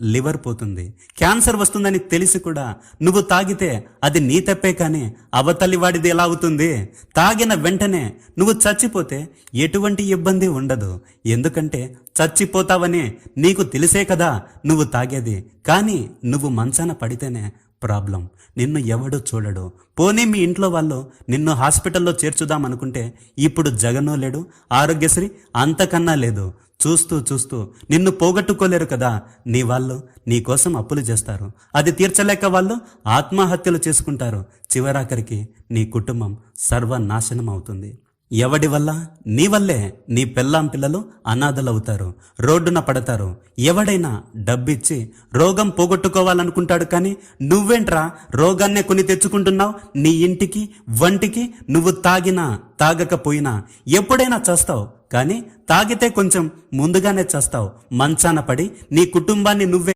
Liver పోతుంది. Cancer వస్తుందని తెలిసి కూడా నువ్వు తాగితే అది నీ తప్పే కానీ అవతలి వాడిది ఎలా అవుతుంది? తాగిన వెంటనే నువ్వు చచ్చిపోతే ఎటువంటి ఇబ్బంది ఉండదు. ఎందుకంటే చచ్చిపోతావని నీకు తెలిసే కదా నువ్వు తాగేది. కానీ నువ్వు మంచాన పడితేనే ప్రాబ్లం. నిన్ను ఎవడు చూడడు. పోనీ మీ ఇంట్లో వాళ్ళు నిన్ను హాస్పిటల్లో చేర్చుదాం అనుకుంటే ఇప్పుడు జగనో లేడు, ఆరోగ్యశ్రీ అంతకన్నా లేదు. చూస్తూ చూస్తూ నిన్ను పోగొట్టుకోలేరు కదా నీ వాళ్ళు. నీ కోసం అప్పులు చేస్తారు. అది తీర్చలేక వాళ్ళు ఆత్మహత్యలు చేసుకుంటారు. చివరాఖరికి నీ కుటుంబం సర్వనాశనం అవుతుంది. ఎవడి వల్ల? నీ వల్లే నీ పెళ్ళాం పిల్లలు అనాథలవుతారు, రోడ్డున పడతారు. ఎవడైనా డబ్బిచ్చి రోగం పోగొట్టుకోవాలనుకుంటాడు. కానీ నువ్వేంట్రా రోగాన్నే కొని తెచ్చుకుంటున్నావు నీ ఇంటికి వంటికి? నువ్వు తాగినా తాగకపోయినా ఎప్పుడైనా చేస్తావు. కానీ తాగితే కొంచెం ముందుగానే చేస్తావు. మంచాన పడి నీ కుటుంబాన్ని నువ్వే